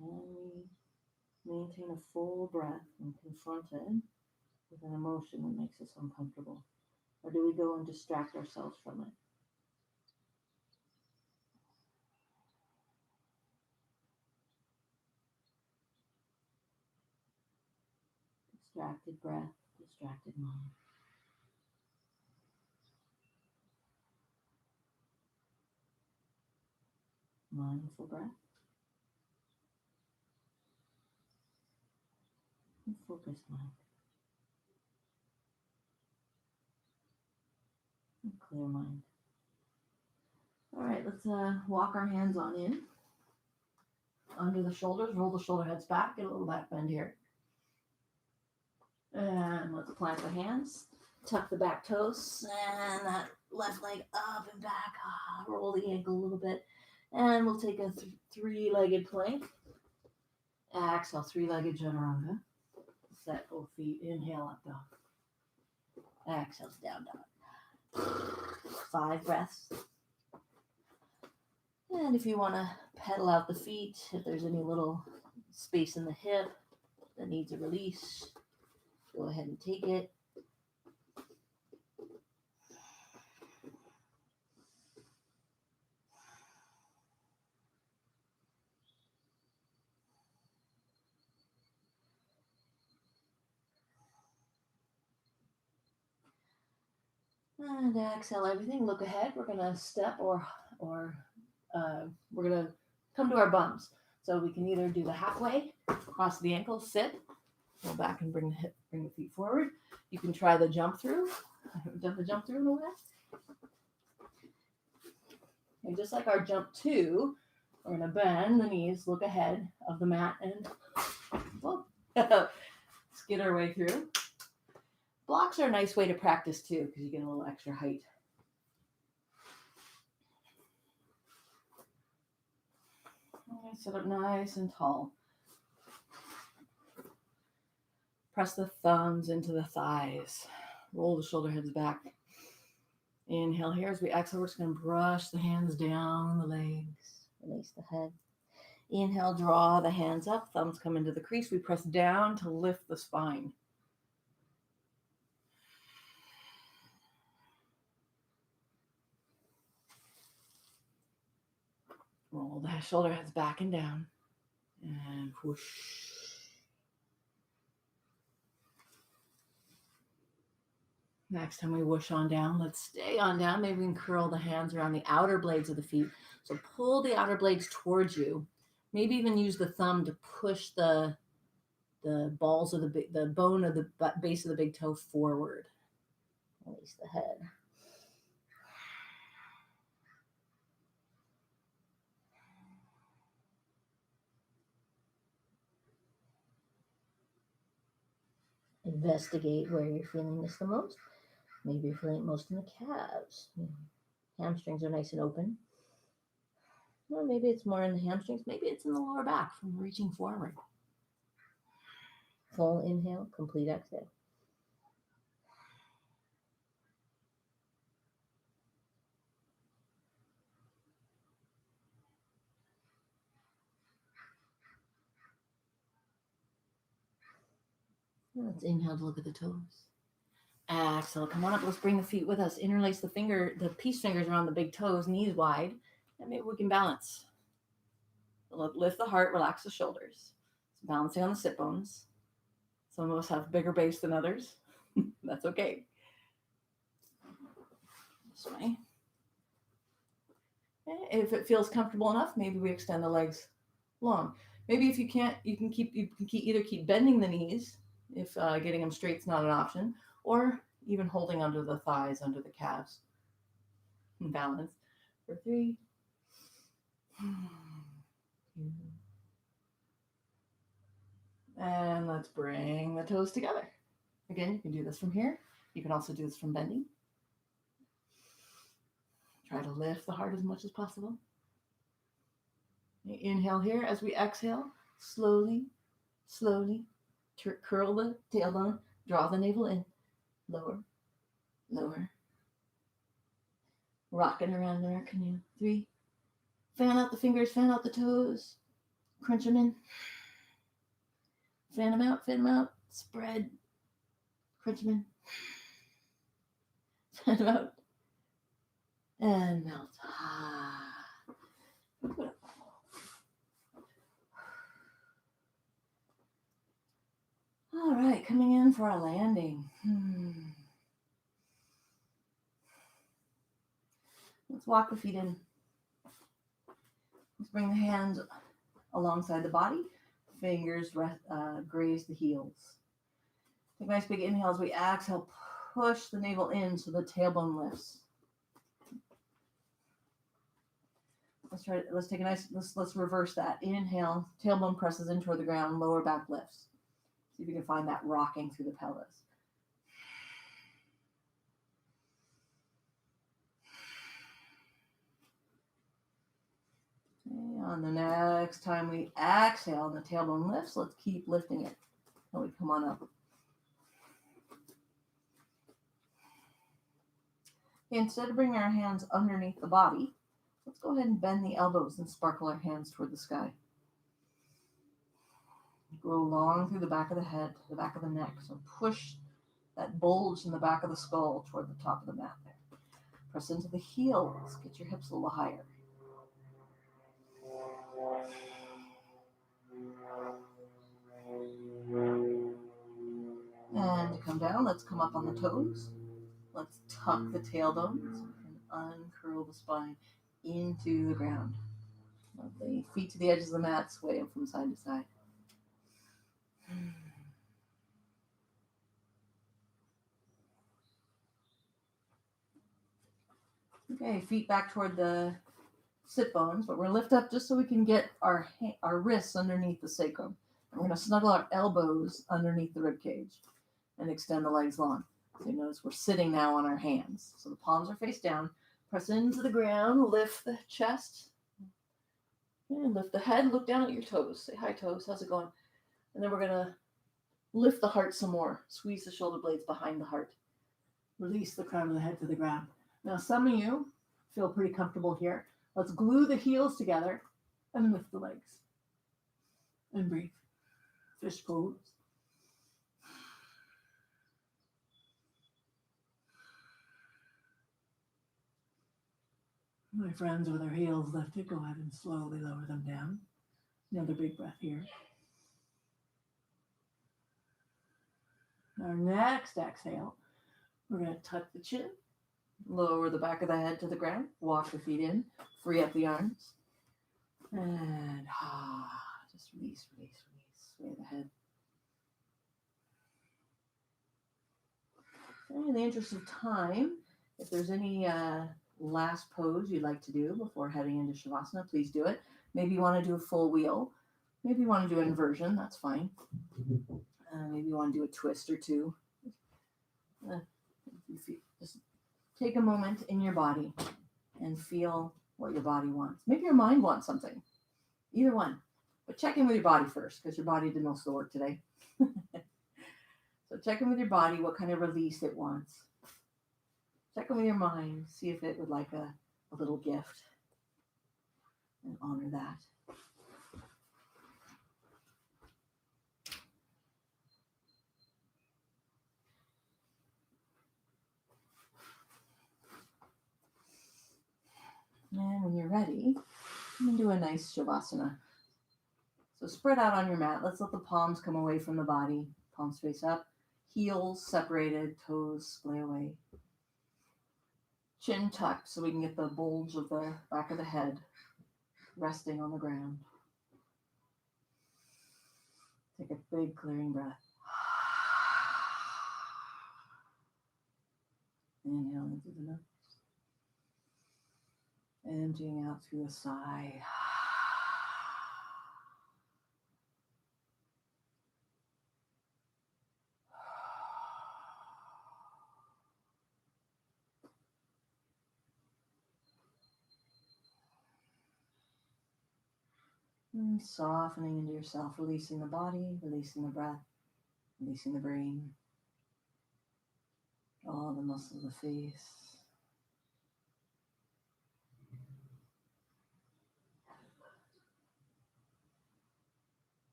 And we maintain a full breath when confronted with an emotion that makes us uncomfortable? Or do we go and distract ourselves from it? Distracted breath, distracted mind. Mindful breath. And focused mind. And clear mind. All right, let's walk our hands on in. Under the shoulders, roll the shoulder heads back, get a little back bend here. And let's plant the hands. Tuck the back toes and that left leg up and back. Roll the ankle a little bit. And we'll take a three-legged plank. Exhale, three-legged chaturanga. Set both feet. Inhale, up dog. Exhale, down dog. 5 breaths. And if you want to pedal out the feet, if there's any little space in the hip that needs a release, go ahead and take it. And exhale everything. Look ahead. We're going to step or we're going to come to our bums. So we can either do the halfway, cross the ankles, sit, go back and bring the feet forward. You can try the jump through. I haven't done the jump through in a while. And just like our jump 2, we're going to bend the knees, look ahead of the mat, and skid our way through. Blocks are a nice way to practice too, because you get a little extra height. Okay, sit up nice and tall. Press the thumbs into the thighs. Roll the shoulder heads back. Inhale here. As we exhale, we're just going to brush the hands down the legs. Release the head. Inhale, draw the hands up. Thumbs come into the crease. We press down to lift the spine. Roll the shoulder heads back and down. And whoosh. Next time we whoosh on down, let's stay on down. Maybe we can curl the hands around the outer blades of the feet. So pull the outer blades towards you. Maybe even use the thumb to push the balls of the bone of the base of the big toe forward. Release the head. Investigate where you're feeling this the most. Maybe you're feeling it most in the calves. Hamstrings are nice and open. Or maybe it's more in the hamstrings. Maybe it's in the lower back from reaching forward. Full inhale, complete exhale. Let's inhale to look at the toes. Exhale, come on up. Let's bring the feet with us. Interlace the peace fingers around the big toes, knees wide, and maybe we can balance. Lift the heart, relax the shoulders. It's balancing on the sit bones. Some of us have bigger base than others. That's okay. This way. If it feels comfortable enough, maybe we extend the legs long. Maybe if you can't, you can either keep bending the knees if getting them straight is not an option, or even holding under the thighs, under the calves. And balance for 3, 2, and let's bring the toes together. Again, you can do this from here. You can also do this from bending. Try to lift the heart as much as possible. Inhale here. As we exhale, slowly, slowly curl the tailbone, draw the navel in, lower, lower. Rocking around in our canoe. 3. Fan out the fingers, fan out the toes. Crunch them in. Fan them out. Spread. Crunch them in. Fan them out. And melt. All right, coming in for our landing. Let's walk the feet in. Let's bring the hands alongside the body. Fingers graze the heels. Take a nice big inhale as we exhale. Push the navel in so the tailbone lifts. Let's reverse that. Inhale, tailbone presses in toward the ground, lower back lifts. See if you can find that rocking through the pelvis. Okay, on the next time we exhale and the tailbone lifts, let's keep lifting it. And we come on up. Okay, instead of bringing our hands underneath the body, let's go ahead and bend the elbows and sparkle our hands toward the sky. Grow long through the back of the head, the back of the neck. So push that bulge in the back of the skull toward the top of the mat there. Press into the heels. Get your hips a little higher. And to come down, let's come up on the toes. Let's tuck the tailbones and uncurl the spine into the ground. Lovely. Feet to the edges of the mat, sway them from side to side. Okay, feet back toward the sit bones, but we're going to lift up just so we can get our wrists underneath the sacrum. And we're going to snuggle our elbows underneath the rib cage and extend the legs long. So you notice we're sitting now on our hands. So the palms are face down. Press into the ground, lift the chest. And lift the head, look down at your toes. Say hi, toes. How's it going? And then we're going to lift the heart some more. Squeeze the shoulder blades behind the heart. Release the crown of the head to the ground. Now, some of you feel pretty comfortable here. Let's glue the heels together and lift the legs. And breathe. Fish pose. My friends, with their heels lifted, go ahead and slowly lower them down. Another big breath here. Our next exhale, we're going to tuck the chin, lower the back of the head to the ground, walk the feet in, free up the arms, and just release, sway the head. Okay, in the interest of time, if there's any last pose you'd like to do before heading into Shavasana, please do it. Maybe you want to do a full wheel. Maybe you want to do an inversion. That's fine. Maybe you want to do a twist or two. Just take a moment in your body and feel what your body wants. Maybe your mind wants something. Either one. But check in with your body first, because your body did most of the work today. So check in with your body, what kind of release it wants. Check in with your mind, see if it would like a little gift, and honor that. And when you're ready, you can do a nice Shavasana. So spread out on your mat. Let's let the palms come away from the body. Palms face up, heels separated, toes splay away. Chin tucked so we can get the bulge of the back of the head resting on the ground. Take a big clearing breath. Inhale in through the nose. Emptying out through a sigh. And softening into yourself, releasing the body, releasing the breath, releasing the brain, all the muscles of the face.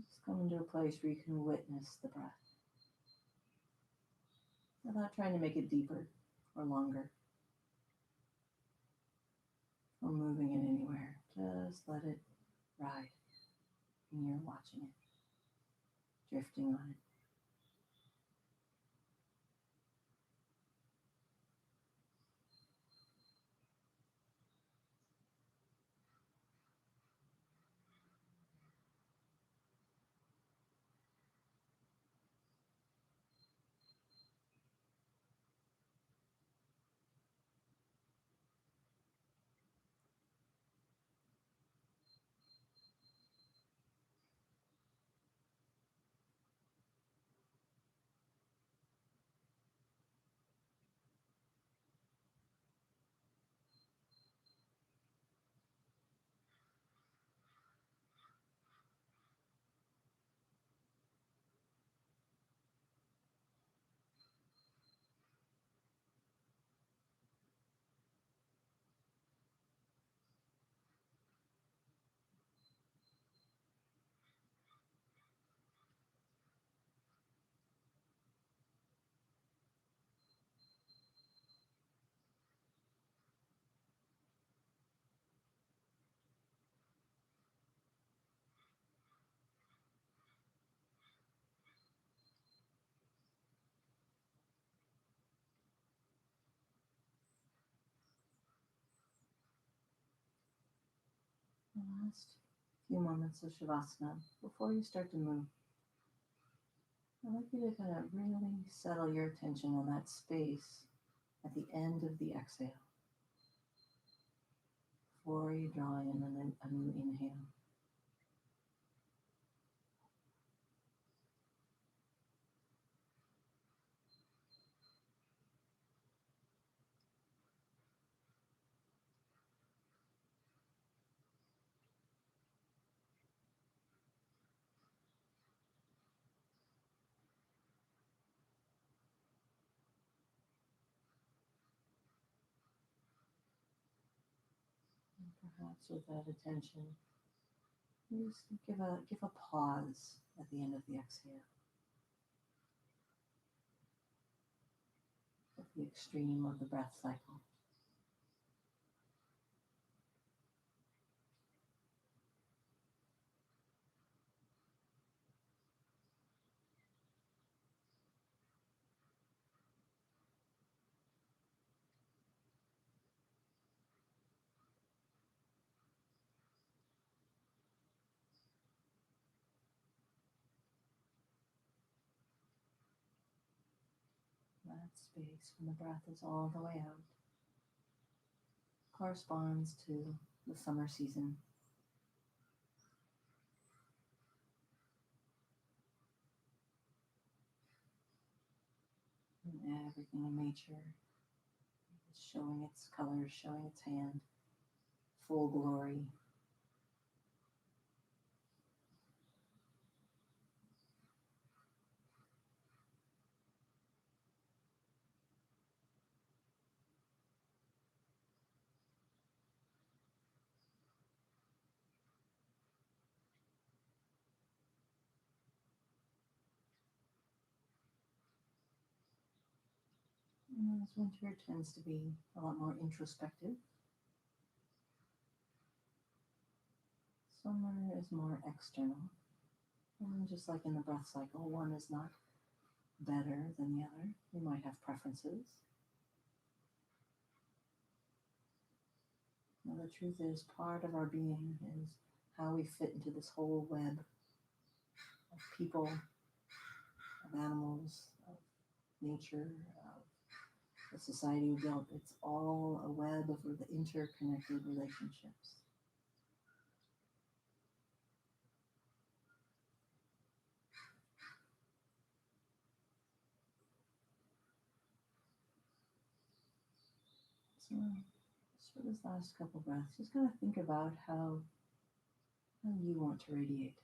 Just come into a place where you can witness the breath without trying to make it deeper or longer or moving it anywhere. Just let it ride, and you're watching it, drifting on it. The last few moments of Shavasana before you start to move. I'd like you to kind of really settle your attention on that space at the end of the exhale before you draw in a new inhale. Perhaps with that attention, just give a pause at the end of the exhale. At the extreme of the breath cycle. That space when the breath is all the way out corresponds to the summer season. And everything in nature is showing its colors, showing its hand, full glory. And as winter tends to be a lot more introspective, summer is more external. And just like in the breath cycle, one is not better than the other. We might have preferences. Now, the truth is, part of our being is how we fit into this whole web of people, of animals, of nature, of the society we built. It's all a web of interconnected relationships. So, just for this last couple breaths, just kind of think about how you want to radiate.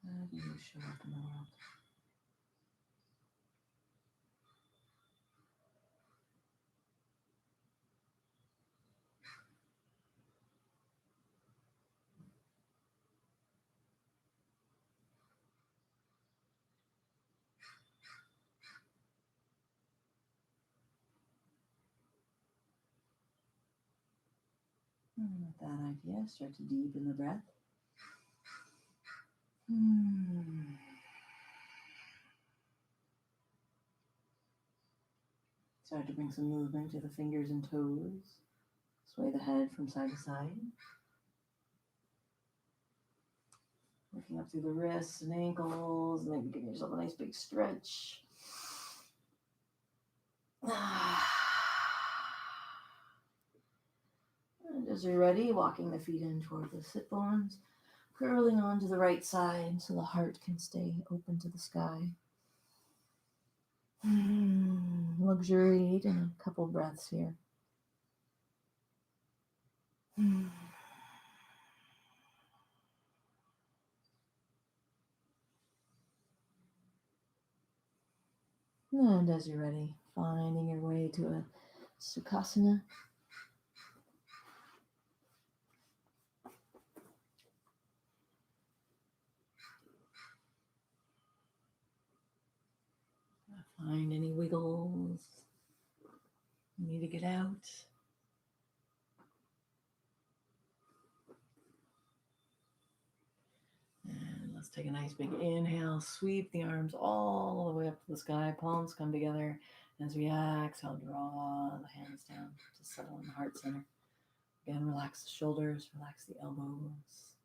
How do you show up in the world? And with that idea, start to deepen the breath. Start to bring some movement to the fingers and toes. Sway the head from side to side. Looking up through the wrists and ankles. Maybe give yourself a nice big stretch. And as you're ready, walking the feet in toward the sit bones, curling onto the right side so the heart can stay open to the sky. Luxuriate in a couple breaths here. And as you're ready, finding your way to a Sukhasana. Find any wiggles you need to get out. And let's take a nice big inhale. Sweep the arms all the way up to the sky. Palms come together. As we exhale, draw the hands down to settle in the heart center. Again, relax the shoulders, relax the elbows.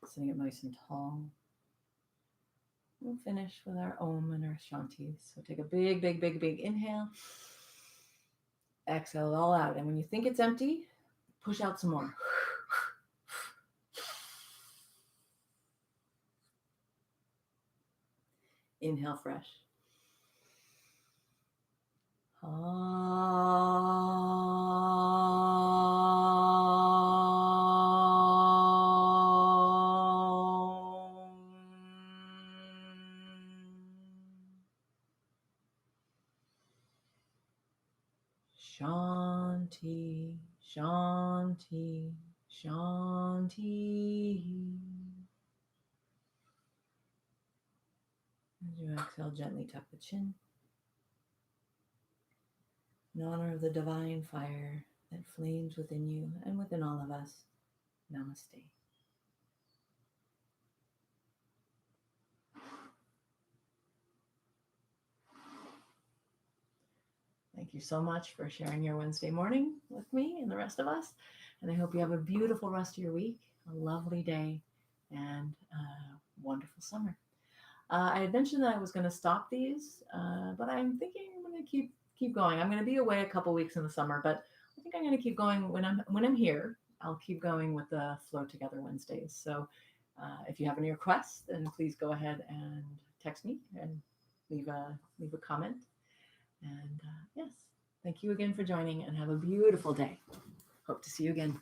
Sitting up nice and tall. We'll finish with our Om and our Shanti. So take a big, big, big, big inhale. Exhale it all out. And when you think it's empty, push out some more. Inhale fresh. Ah. Shanti, Shanti, Shanti. As you exhale, gently tuck the chin. In honor of the divine fire that flames within you and within all of us, namaste. Thank you so much for sharing your Wednesday morning with me and the rest of us. And I hope you have a beautiful rest of your week, a lovely day, and a wonderful summer. I had mentioned that I was going to stop these, but I'm thinking I'm going to keep going. I'm going to be away a couple weeks in the summer, but I think I'm going to keep going when I'm here. I'll keep going with the Flow Together Wednesdays. So if you have any requests, then please go ahead and text me and leave a comment. And yes, thank you again for joining, and have a beautiful day. Hope to see you again.